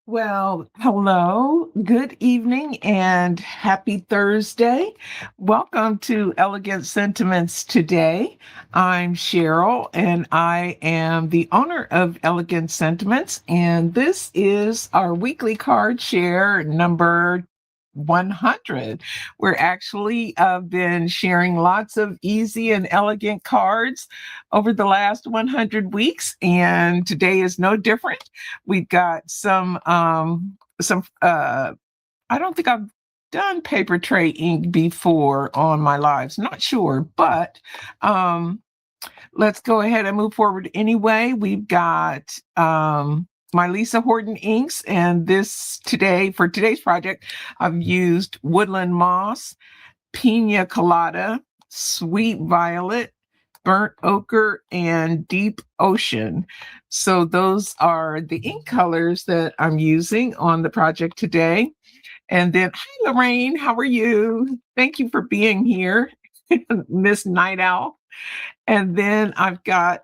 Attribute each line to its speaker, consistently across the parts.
Speaker 1: Well, hello, good evening, and happy Thursday. Welcome to Elegant Sentiments today. I'm Sheryl, and I am the owner of Elegant Sentiments, and this is our weekly card share number 100. We're actually been sharing lots of easy and elegant cards over the last 100 weeks, and today is no different. We've got some I don't think I've done Papertrey Ink before on my lives. Not sure, but let's go ahead and move forward anyway. We've got my Lisa Horton inks, and for today's project, I've used Woodland Moss, Pina Colada, Sweet Violet, Burnt Ochre, and Deep Ocean. So those are the ink colors that I'm using on the project today. And then, hi, Lorraine, how are you? Thank you for being here, Miss Night Owl. And then I've got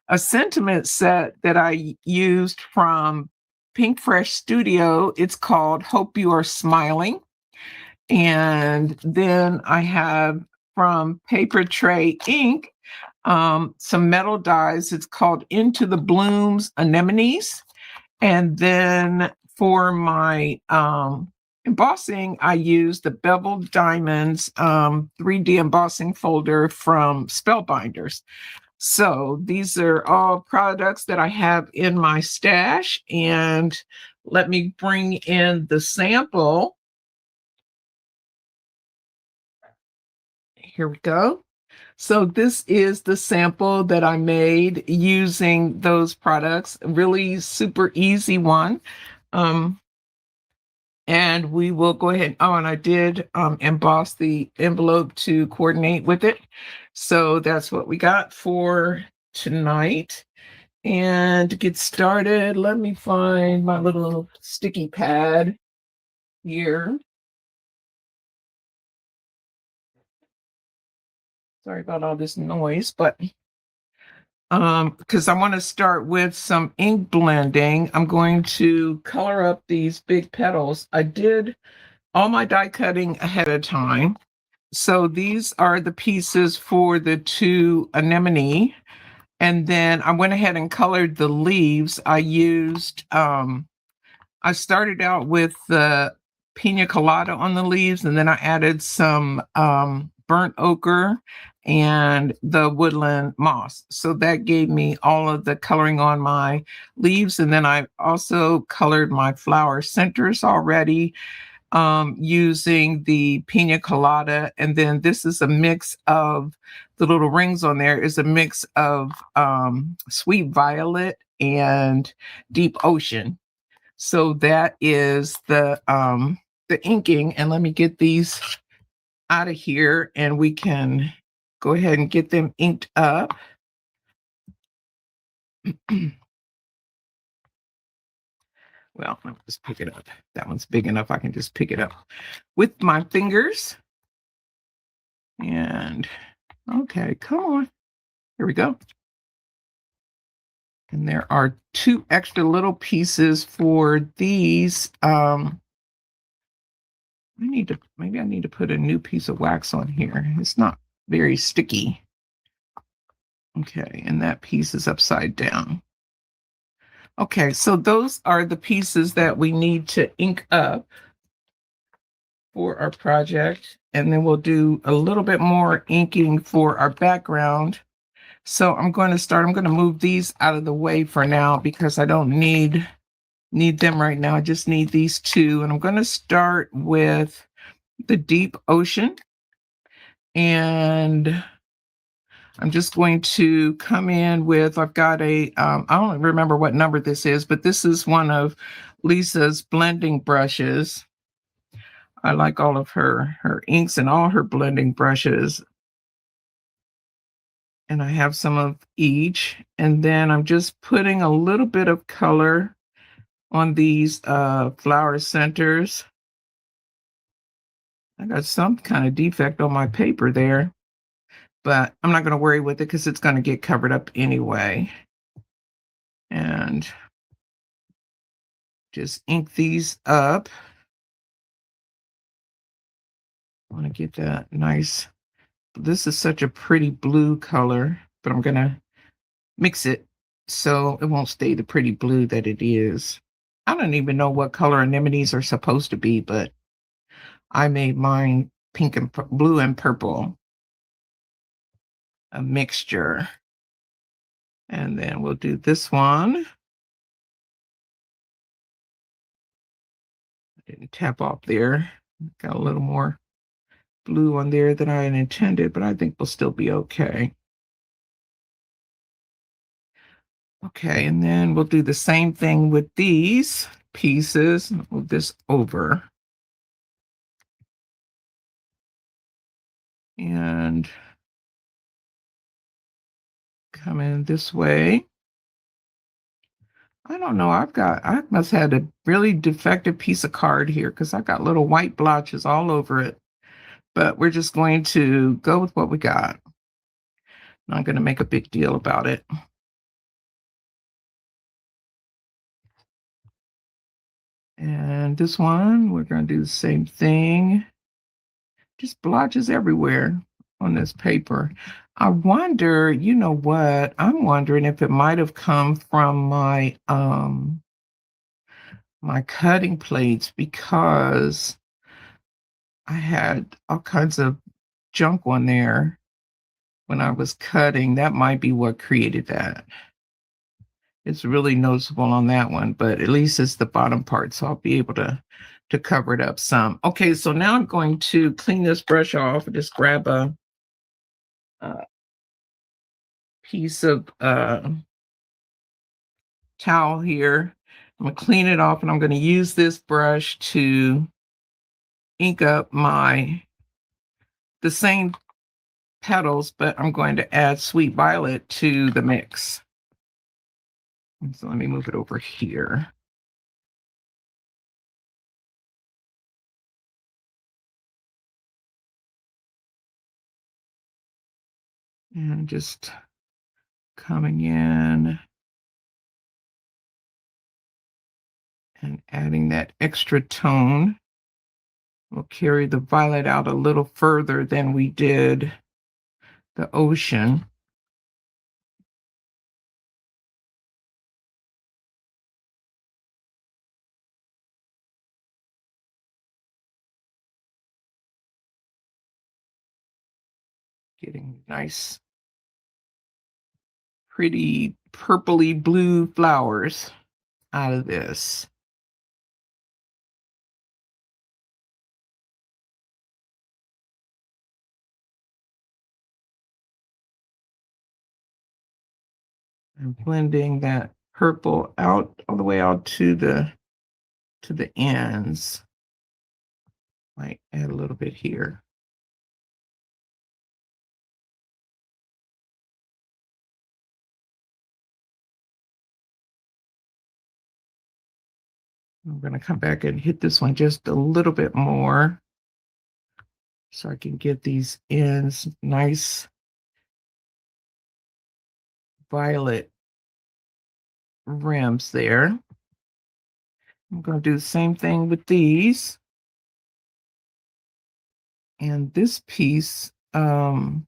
Speaker 1: a sentiment set that I used from Pinkfresh Studio. It's called Hope You Are Smiling. And then I have from Papertrey Ink some metal dies. It's called Into the Blooms Anemones. And then for my embossing, I use the Beveled Diamonds 3D embossing folder from Spellbinders. So these are all products that I have in my stash. And let me bring in the sample. Here we go. So this is the sample that I made using those products. Really super easy one. And we will go ahead. Oh, and I did emboss the envelope to coordinate with it. So that's what we got for tonight. And to get started, let me find my little sticky pad here. Sorry about all this noise, but because I want to start with some ink blending, I'm going to color up these big petals. I did all my die cutting ahead of time. So these are the pieces for the two anemone. And then I went ahead and colored the leaves. I started out with the Pina Colada on the leaves, and then I added some burnt ochre and the woodland moss. So that gave me all of the coloring on my leaves. And then I also colored my flower centers already using the Pina Colada. And then this is a mix of the little rings on there is a mix of Sweet Violet and Deep Ocean. So that is the inking. And let me get these out of here and we can go ahead and get them inked up. Well, let me just pick it up. That one's big enough. I can just pick it up with my fingers. And okay, come on. Here we go. And there are two extra little pieces for these. Maybe I need to put a new piece of wax on here. It's not very sticky. Okay, and that piece is upside down. Okay, so those are the pieces that we need to ink up for our project. And then we'll do a little bit more inking for our background. So I'm going to move these out of the way for now because I don't need them right now. I just need these two. And I'm going to start with the Deep Ocean. And I'm just going to come in with, I've got I don't remember what number this is, but this is one of Lisa's blending brushes. I like all of her inks and all her blending brushes. And I have some of each. And then I'm just putting a little bit of color on these flower centers. I got some kind of defect on my paper there, but I'm not going to worry with it because it's going to get covered up anyway. And just ink these up. I want to get that nice. This is such a pretty blue color, but I'm going to mix it so it won't stay the pretty blue that it is. I don't even know what color anemones are supposed to be, but I made mine pink and blue and purple, a mixture. And then we'll do this one. I didn't tap off there. Got a little more blue on there than I had intended, but I think we'll still be okay. Okay, and then we'll do the same thing with these pieces. Move this over. And come in this way. I don't know. I must have had a really defective piece of card here because I got little white blotches all over it. But we're just going to go with what we got. Not going to make a big deal about it. And this one, we're going to do the same thing. Just blotches everywhere on this paper. I wonder, you know what? I'm wondering if it might have come from my cutting plates, because I had all kinds of junk on there when I was cutting. That might be what created that. It's really noticeable on that one, but at least it's the bottom part, so I'll be able to cover it up some. Okay, so now I'm going to clean this brush off. Just grab a piece of towel here. I'm gonna clean it off, and I'm gonna use this brush to ink up the same petals, but I'm going to add Sweet Violet to the mix. So let me move it over here. And just coming in and adding that extra tone. We'll carry the violet out a little further than we did the ocean. Getting nice, pretty purpley blue flowers out of this. And blending that purple out all the way out to the ends. Might add a little bit here. I'm going to come back and hit this one just a little bit more so I can get these ends nice violet rims there. I'm going to do the same thing with these. And this piece, the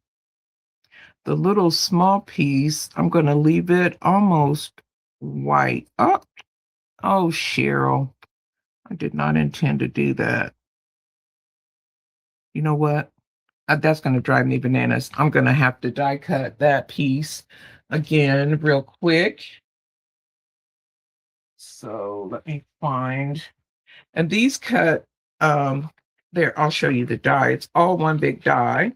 Speaker 1: little small piece, I'm going to leave it almost white. Oh, Sheryl, I did not intend to do that. You know what? That's going to drive me bananas. I'm going to have to die cut that piece again real quick. So let me find, and these cut, there, I'll show you the die. It's all one big die,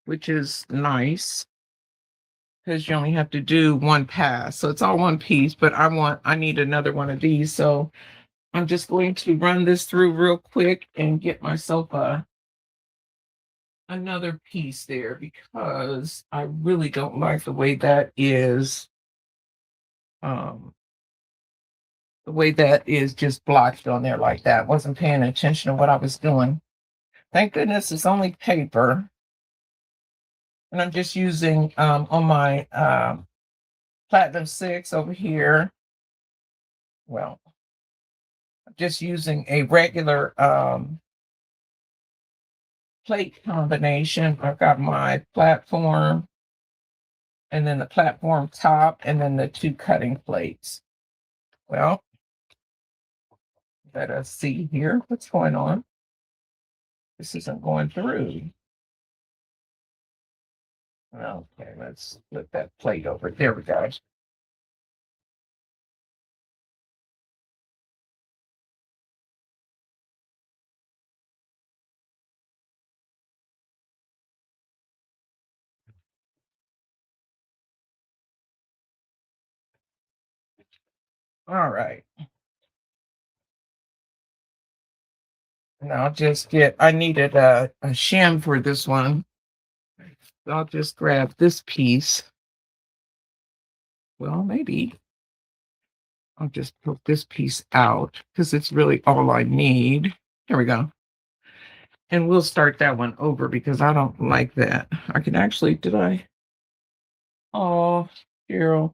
Speaker 1: which is nice because you only have to do one pass. So it's all one piece, but I need another one of these. So I'm just going to run this through real quick and get myself another piece there, because I really don't like the way that is just blotched on there like that. Wasn't paying attention to what I was doing. Thank goodness it's only paper. And I'm just using on my Platinum 6 over here. Well, Just using a regular plate combination. I've got my platform and then the platform top and then the two cutting plates. Well, let us see here what's going on. This isn't going through. Okay, let's flip that plate over. There we go. All right. Now I needed a shim for this one. So I'll just grab this piece. Well, maybe I'll just put this piece out because it's really all I need. There we go. And we'll start that one over because I don't like that. I can actually, oh, Sheryl,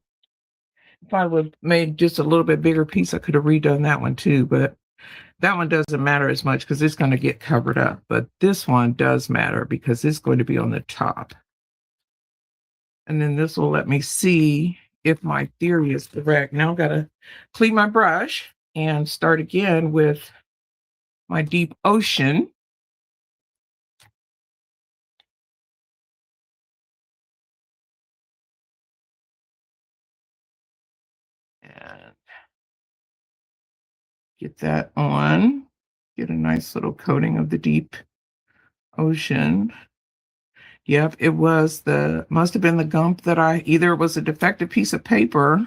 Speaker 1: if I would have made just a little bit bigger piece, I could have redone that one too, but that one doesn't matter as much because it's going to get covered up. But this one does matter because it's going to be on the top. And then this will let me see if my theory is correct. Now I've got to clean my brush and start again with my deep ocean. And get that on. Get a nice little coating of the deep ocean. Yep, it must have been the gump that either it was a defective piece of paper,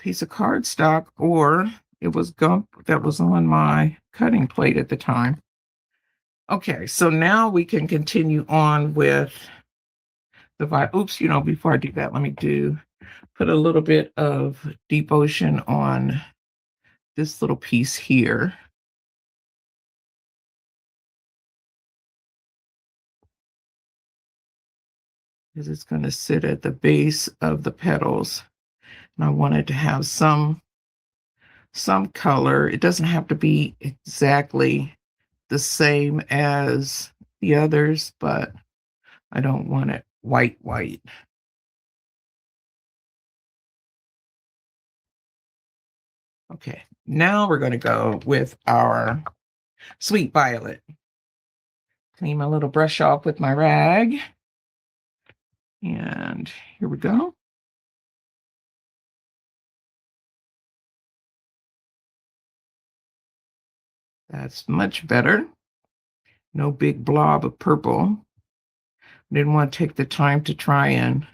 Speaker 1: piece of cardstock, or it was gump that was on my cutting plate at the time. Okay, so now we can continue on with the oops, before I do that, let me put a little bit of deep ocean on this little piece here. Because it's going to sit at the base of the petals. And I wanted to have some color. It doesn't have to be exactly the same as the others, but I don't want it white. Okay, now we're going to go with our Sweet Violet. Clean my little brush off with my rag. And here we go. That's much better. No big blob of purple. Didn't want to take the time to try and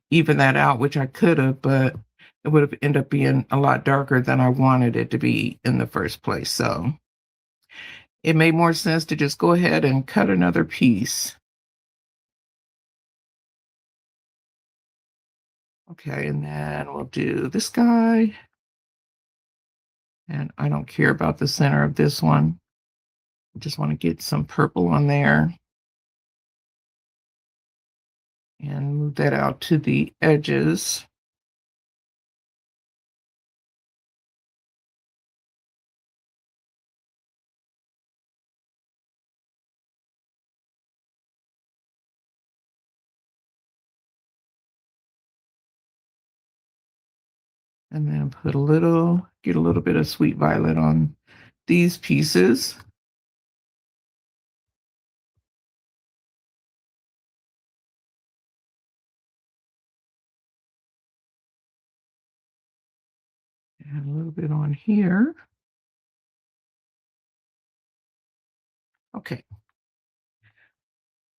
Speaker 1: even that out, which I could have, but it would have ended up being a lot darker than I wanted it to be in the first place. So it made more sense to just go ahead and cut another piece. Okay, and then we'll do this guy. And I don't care about the center of this one. I just want to get some purple on there. And move that out to the edges. And then get a little bit of Sweet Violet on these pieces. And a little bit on here. Okay.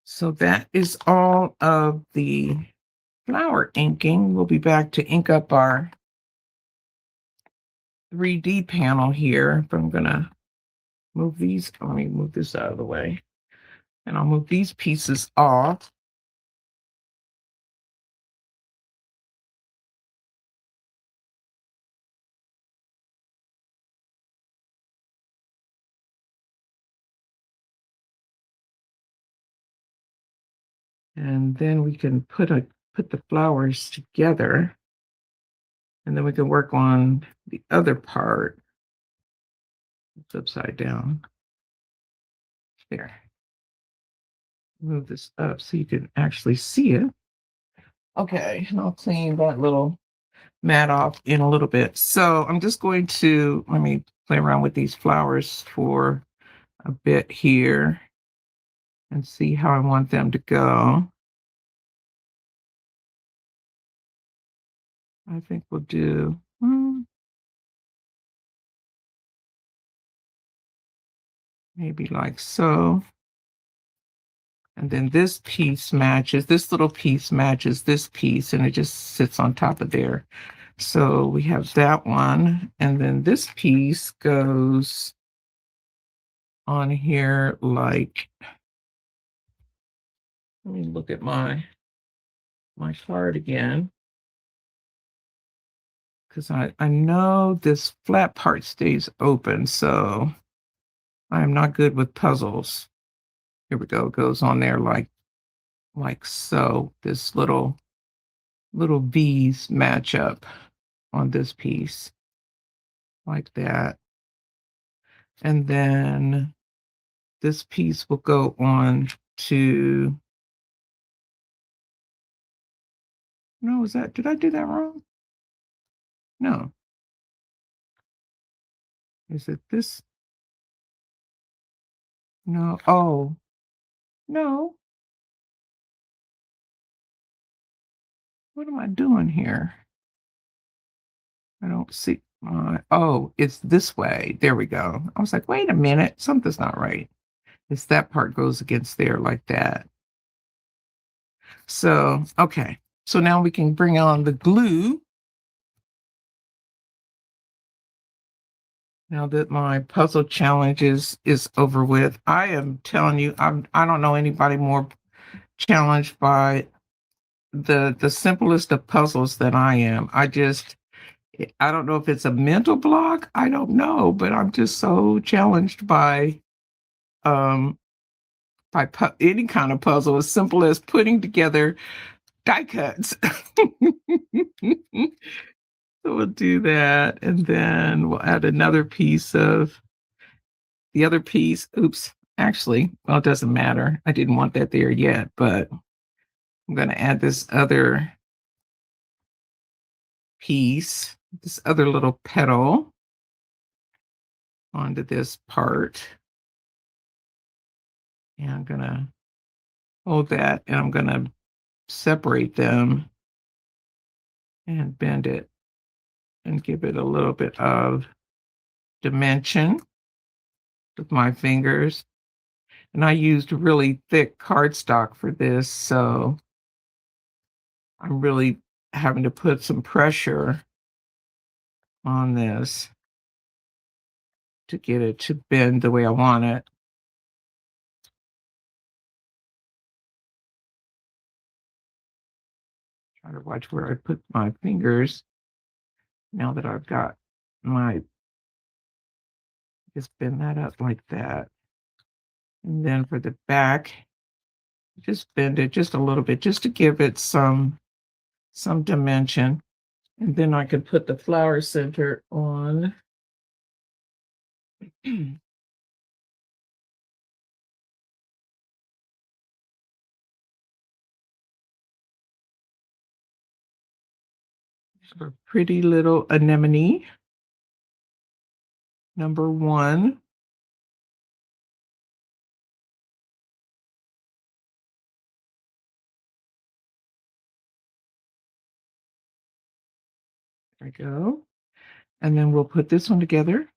Speaker 1: So that is all of the flower inking. We'll be back to ink up our 3D panel here. But I'm going to move these. Let me move this out of the way. And I'll move these pieces off. And then we can put the flowers together. And then we can work on the other part. It's upside down. There. Move this up so you can actually see it. Okay, and I'll clean that little mat off in a little bit. So I'm just going to, let me play around with these flowers for a bit here and see how I want them to go. I think we'll do maybe like so. And then this piece matches, this little piece matches this piece, and it just sits on top of there. So we have that one. And then this piece goes on here like, let me look at my card again. Because I know this flat part stays open, so I'm not good with puzzles. Here we go. It goes on there like so. This little V's match up on this piece like that. And then this piece will go on to, no, did I do that wrong? No. Is it this? No. Oh, no. What am I doing here? I don't see oh, it's this way. There we go. I was like, wait a minute, something's not right. It's that part goes against there like that. So, okay. So now we can bring on the glue. Now that my puzzle challenge is over with, I am telling you, I don't know anybody more challenged by the simplest of puzzles than I am. I don't know if it's a mental block. I don't know, but I'm just so challenged by um any kind of puzzle as simple as putting together die cuts. So we'll do that, and then we'll add another piece of the other piece. Oops, actually, well, it doesn't matter. I didn't want that there yet, but I'm going to add this other piece, this other little petal onto this part. And I'm going to hold that, and I'm going to separate them and bend it and give it a little bit of dimension with my fingers. And I used really thick cardstock for this, so I'm really having to put some pressure on this to get it to bend the way I want it. Try to watch where I put my fingers now that I've got just bend that up like that. And then for the back, just bend it just a little bit, just to give it some dimension. And then I can put the flower center on. A pretty little anemone, number 1. There we go. And then we'll put this one together.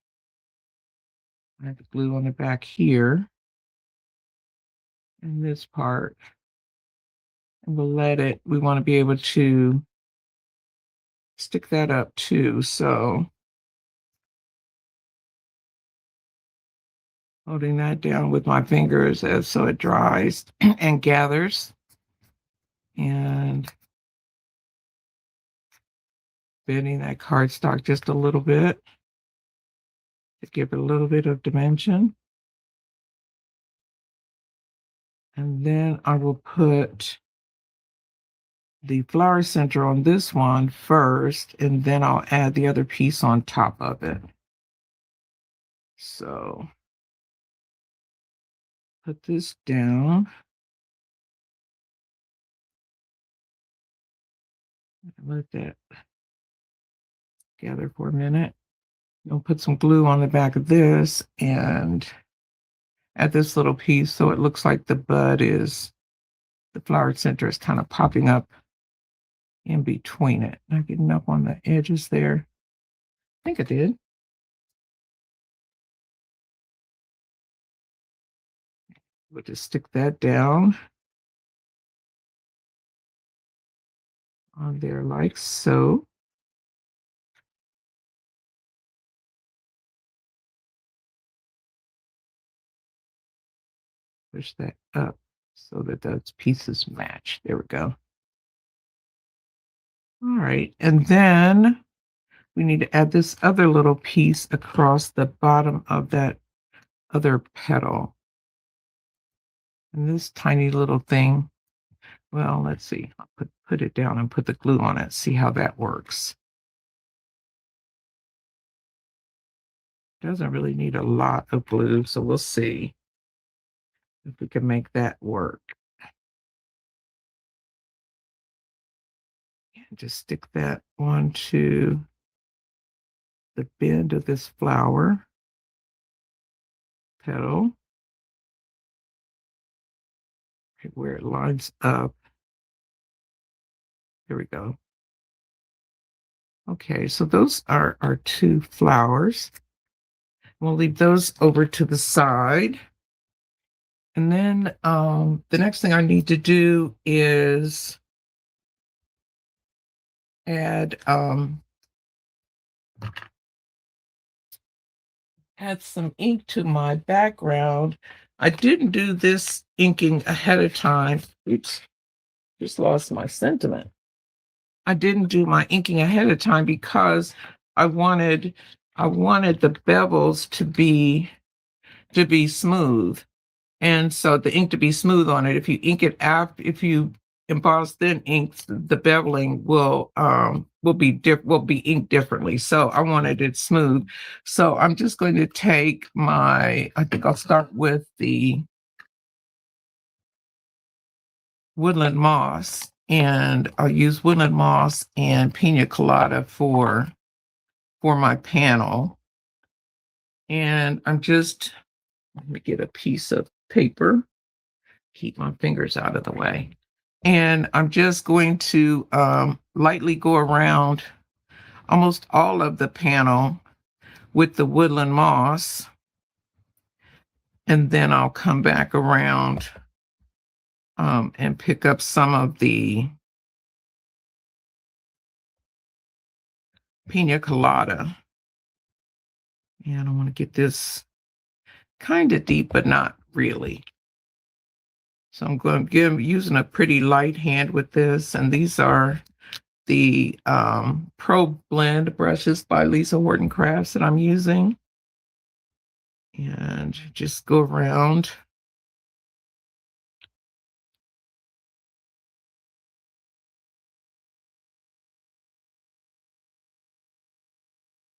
Speaker 1: I have the glue on the back here and this part. And we'll we want to be able to stick that up too. So holding that down with my fingers so it dries and gathers. And bending that cardstock just a little bit to give it a little bit of dimension. And then I will put the flower center on this one first, and then I'll add the other piece on top of it. So put this down. Let that gather for a minute. I'll put some glue on the back of this and add this little piece so it looks like the flower center is kind of popping up in between it. Not getting up on the edges there. I think I did. We'll just stick that down on there like so. Push that up so that those pieces match. There we go. All right, and then we need to add this other little piece across the bottom of that other petal. And this tiny little thing, well, let's see. I'll put it down and put the glue on it, see how that works. Doesn't really need a lot of glue, so we'll see if we can make that work. And just stick that onto the bend of this flower petal, where it lines up. There we go. Okay, so those are our two flowers. We'll leave those over to the side. And then the next thing I need to do is add some ink to my background. I didn't do this inking ahead of time. Oops, just lost my sentiment. I didn't do my inking ahead of time because I wanted the bevels to be smooth. And so the ink to be smooth on it. If you ink it after, if you emboss then inks, the beveling will be inked differently. So I wanted it smooth. So I'm just going to take I think I'll start with the Woodland Moss, and I'll use Woodland Moss and Pina Colada for my panel. And let me get a piece of paper, keep my fingers out of the way. And I'm just going to lightly go around almost all of the panel with the Woodland Moss. And then I'll come back around and pick up some of the Pina Colada. And I want to get this kind of deep, but not really. So I'm going to using a pretty light hand with this. And these are the Pro Blend brushes by Lisa Horton Crafts that I'm using. And just go around.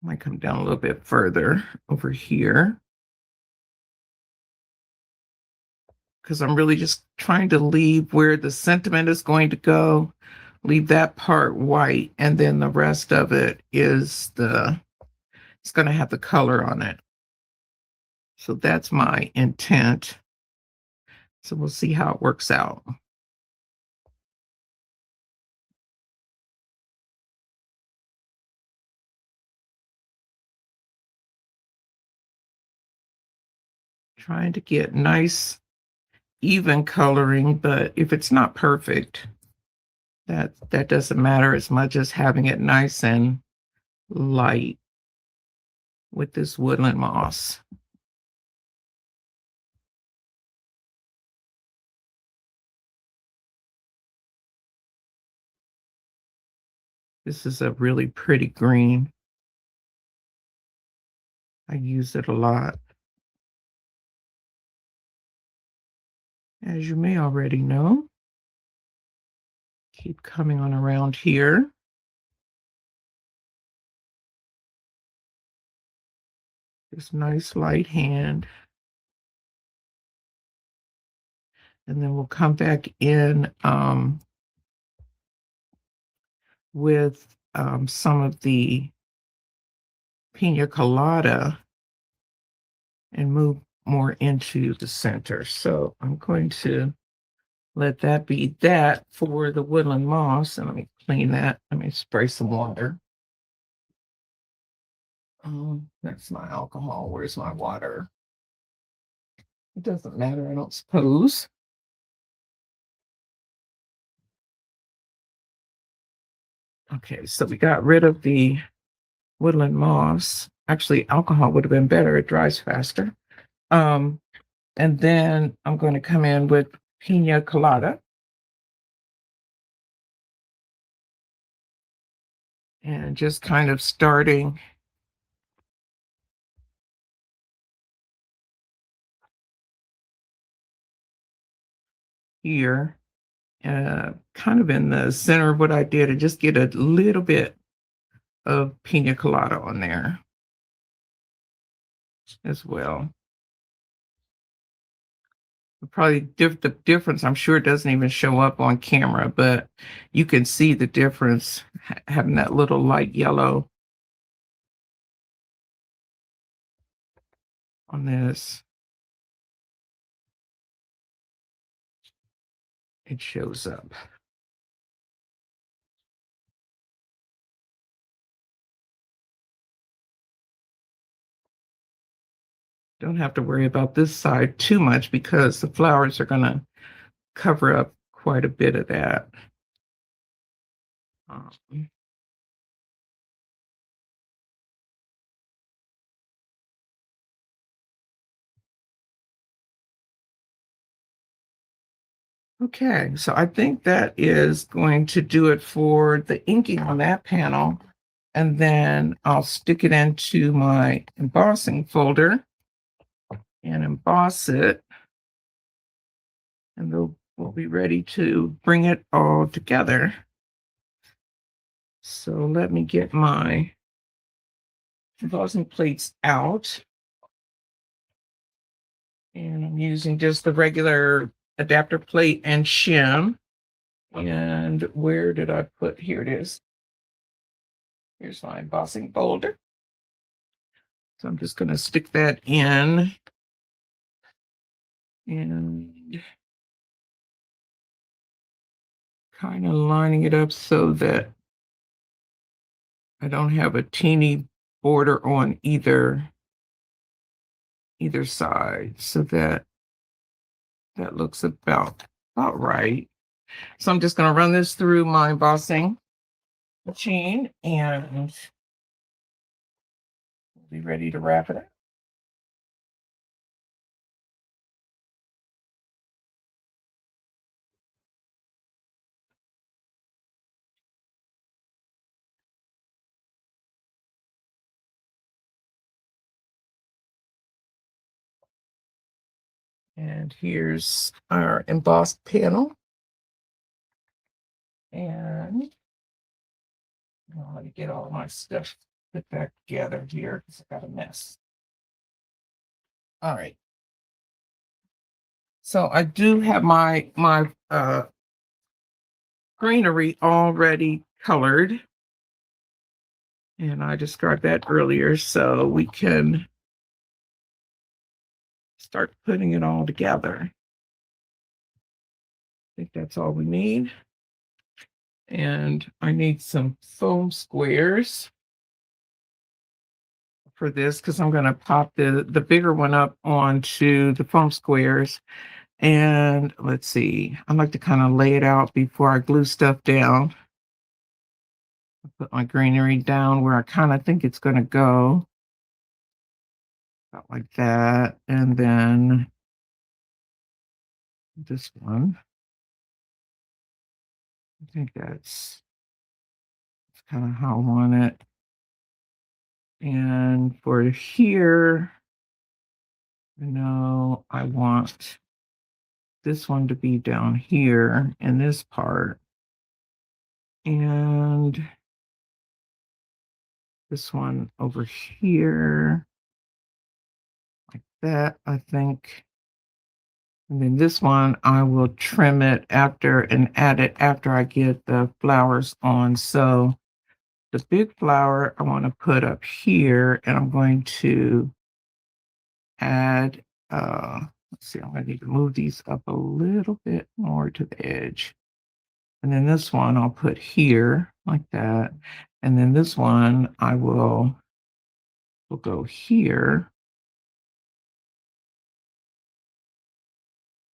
Speaker 1: Might come down a little bit further over here, because I'm really just trying to leave where the sentiment is going to go, leave that part white, and then the rest of it is it's going to have the color on it. So that's my intent. So we'll see how it works out. Trying to get nice, even coloring, but if it's not perfect, that doesn't matter as much as having it nice and light with this Woodland Moss. This is a really pretty green. I use it a lot. As you may already know, keep coming on around here. This nice light hand. And then we'll come back in with some of the Pina Colada and move more into the center. So I'm going to let that be that for the woodland moss. And let me clean that. Let me spray some water. That's my alcohol. Where's my water? It doesn't matter, I don't suppose. Okay, so we got rid of the woodland moss. Actually, alcohol would have been better. It dries faster. And then I'm going to come in with Pina Colada. And just kind of starting here, kind of in the center of what I did, and just get a little bit of Pina Colada on there as well. Probably the difference, I'm sure it doesn't even show up on camera, but you can see the difference having that little light yellow on this. It shows up. Don't have to worry about this side too much because the flowers are going to cover up quite a bit of that. Okay, so I think that is going to do it for the inking on that panel. And then I'll stick it into my embossing folder and emboss it. And we'll be ready to bring it all together. So let me get my embossing plates out. And I'm using just the regular adapter plate and shim. And where did I put? Here it is. Here's my embossing folder. So I'm just going to stick that in. And kind of lining it up so that I don't have a teeny border on either side, so that looks about right. So I'm just going to run this through my embossing machine and we'll be ready to wrap it up. And here's our embossed panel. And I'll let me get all my stuff put back together here because I got a mess. All right. So I do have my greenery already colored. And I described that earlier, so we can start putting it all together. I think that's all we need. And I need some foam squares for this because I'm going to pop the bigger one up onto the foam squares. And let's see, I like to kind of lay it out before I glue stuff down. I put my greenery down where I kind of think it's going to go. About like that. And then this one. I think that's kind of how I want it. And for here, I want this one to be down here in this part. And this one over here. that, I think. And then this one, I will trim it after and add it after I get the flowers on. So the big flower I want to put up here, and I'm going to add, let's see, I'm going to need to move these up a little bit more to the edge. And then this one I'll put here like that. And then this one I will go here.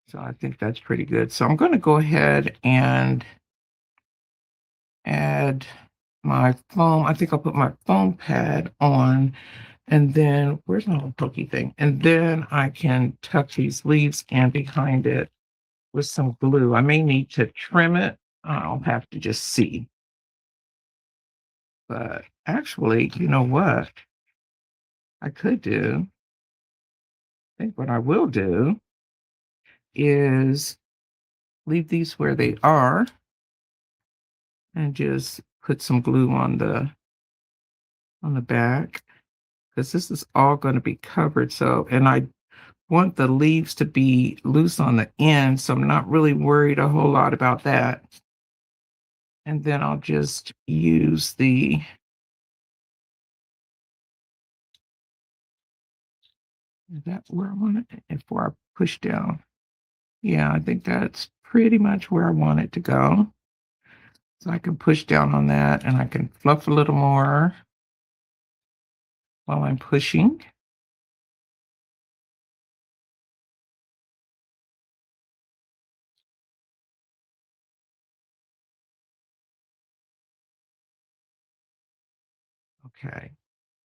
Speaker 1: So I think that's pretty good. So I'm going to go ahead and add my foam. I think I'll put my foam pad on, and then where's my little pokey thing? And then I can tuck these leaves in behind it with some glue. I may need to trim it. I'll have to just see. But actually, you know what I could do? I think what I will do is leave these where they are and just put some glue on the back, because this is all going to be covered. So, and I want the leaves to be loose on the end, so I'm not really worried a whole lot about that. And then I'll just use is that where I want it before I push down? Yeah, I think that's pretty much where I want it to go. So I can push down on that, and I can fluff a little more while I'm pushing. Okay.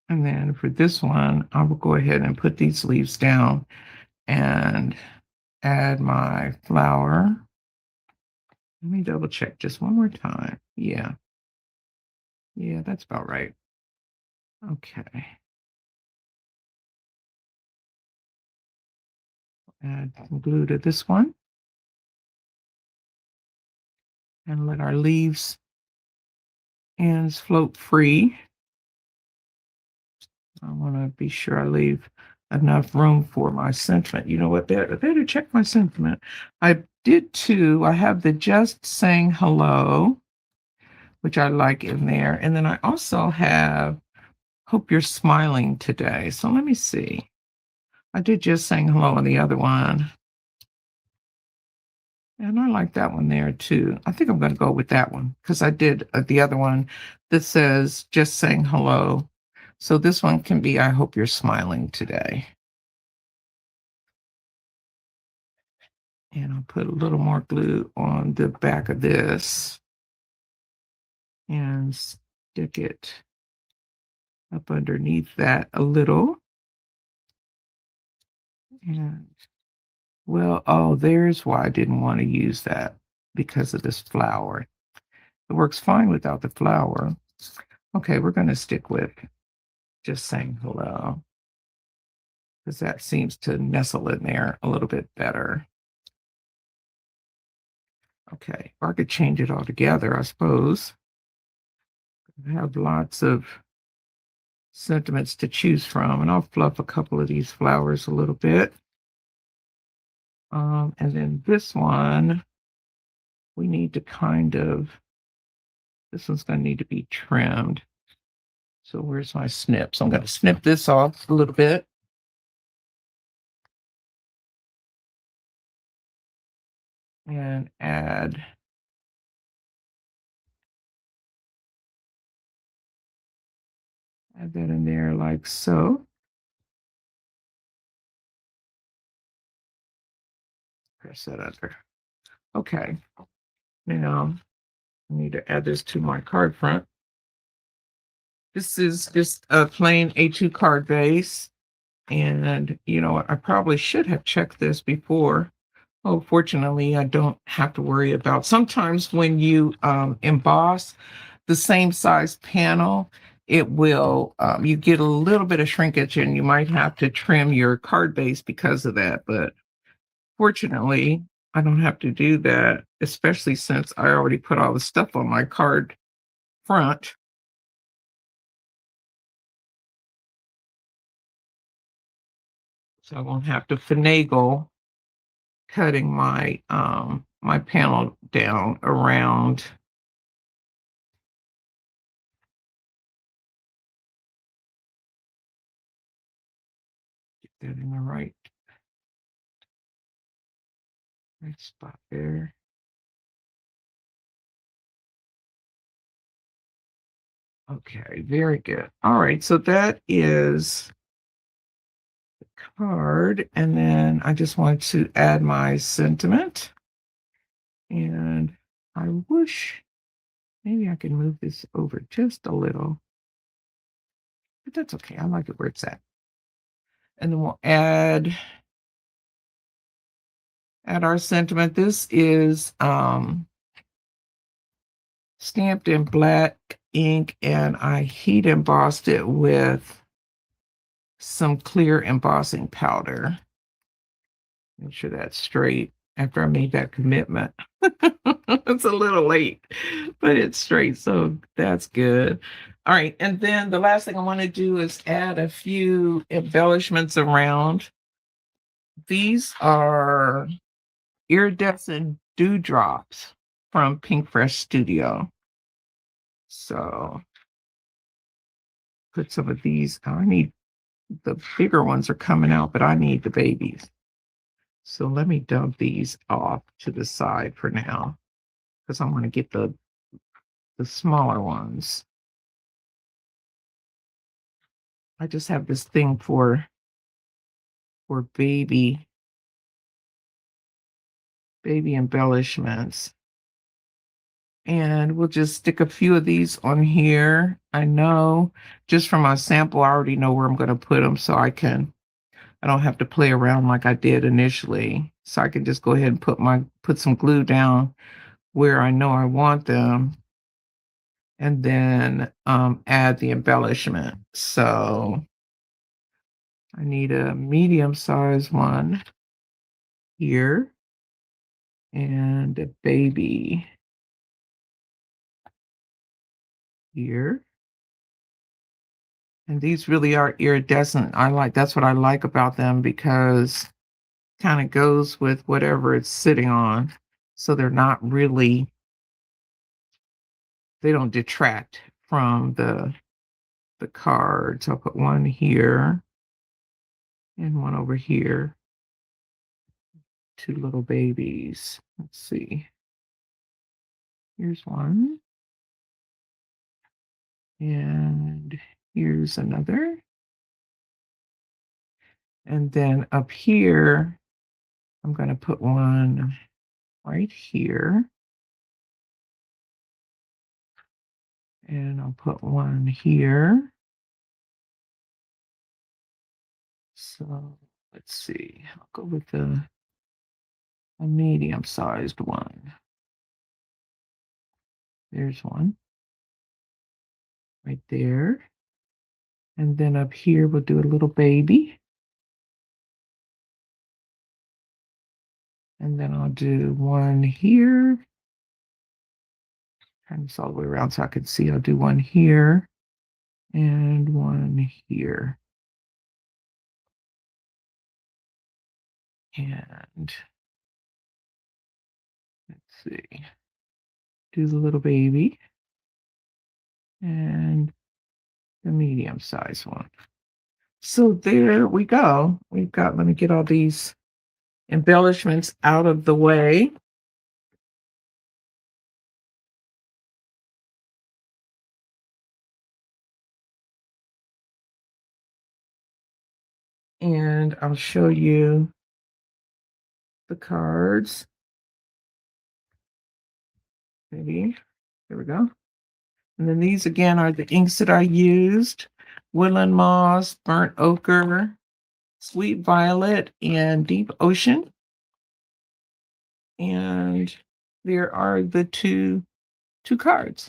Speaker 1: And then for this one, I will go ahead and put these leaves down and add my flower. Let me double check just one more time. Yeah. Yeah, that's about right. Okay. Add some glue to this one and let our leaves ends float free. I want to be sure I leave enough room for my sentiment. You know what? I better check my sentiment. I did too. I have the just saying hello, which I like in there. And then I also have hope you're smiling today. So let me see. I did just saying hello on the other one. And I like that one there too. I think I'm going to go with that one because I did the other one that says just saying hello. So this one can be I hope you're smiling today. And I'll put a little more glue on the back of this and stick it up underneath that a little. And well, oh, there's why I didn't want to use that, because of this flower. It works fine without the flower. Okay, we're going to stick with just saying hello, because that seems to nestle in there a little bit better. Okay, or I could change it all together, I suppose. I have lots of sentiments to choose from, and I'll fluff a couple of these flowers a little bit. And then this one, we need to this one's going to need to be trimmed. So where's my snips? I'm going to snip this off a little bit. And add that in there like so. Press that under. Okay. Now I need to add this to my card front. This is just a plain A2 card base. And you know what? I probably should have checked this before. Oh, fortunately, I don't have to worry about. Sometimes when you emboss the same size panel, it will, you get a little bit of shrinkage and you might have to trim your card base because of that. But fortunately, I don't have to do that, especially since I already put all the stuff on my card front. so I won't have to finagle cutting my my panel down around. Get that in the right spot there. Okay, very good. All right, so that is the card, and then I just want to add my sentiment. And I wish maybe I can move this over just a little, but that's okay. I like it where it's at. And then we'll add our sentiment. This is stamped in black ink, and I heat embossed it with some clear embossing powder. Make sure that's straight after I made that commitment. It's a little late, but it's straight, so that's good. All right, and then the last thing I want to do is add a few embellishments around. These are iridescent dewdrops from Pinkfresh Studio. So put some of these. I need the bigger ones are coming out, but I need the babies. So let me dump these off to the side for now, because I want to get the smaller ones. I just have this thing for baby embellishments. And we'll just stick a few of these on here. I know just from my sample, I already know where I'm going to put them, so I don't have to play around like I did initially. So I can just go ahead and put some glue down where I know I want them, and then add the embellishment. So I need a medium-sized one here and a baby here. And these really are iridescent. That's what I like about them, because it kind of goes with whatever it's sitting on. So they're not really, they don't detract from the cards. I'll put one here and one over here. Two little babies. Let's see. Here's one. And here's another. And then up here, I'm going to put one right here. And I'll put one here. So let's see. I'll go with a medium-sized one. There's one right there. And then up here, we'll do a little baby. And then I'll do one here. Turn this all the way around so I can see. I'll do one here and one here. And let's see. Do the little baby and the medium-sized one. So there we go. Let me get all these embellishments out of the way. And I'll show you the cards. Maybe. There we go. And then these again are the inks that I used: Woodland Moss, Burnt Ochre, Sweet Violet, and Deep Ocean. And there are the two cards.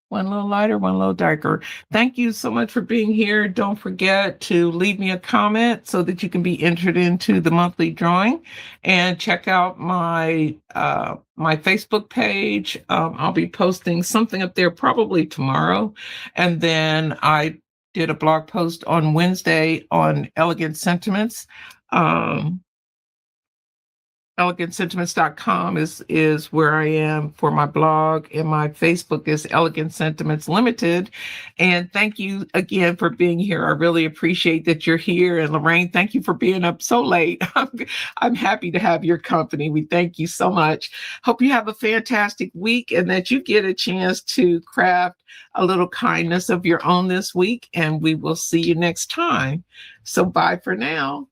Speaker 1: One a little lighter, one a little darker. Thank you so much for being here. Don't forget to leave me a comment so that you can be entered into the monthly drawing, and check out my my Facebook page. I'll be posting something up there probably tomorrow. And then I did a blog post on Wednesday on elegant sentiments. elegantsentiments.com is where I am for my blog, and my Facebook is Elegant Sentiments Limited. And thank you again for being here. I really appreciate that you're here. And Lorraine, thank you for being up so late. I'm happy to have your company. We thank you so much. Hope you have a fantastic week and that you get a chance to craft a little kindness of your own this week. And we will see you next time. So bye for now.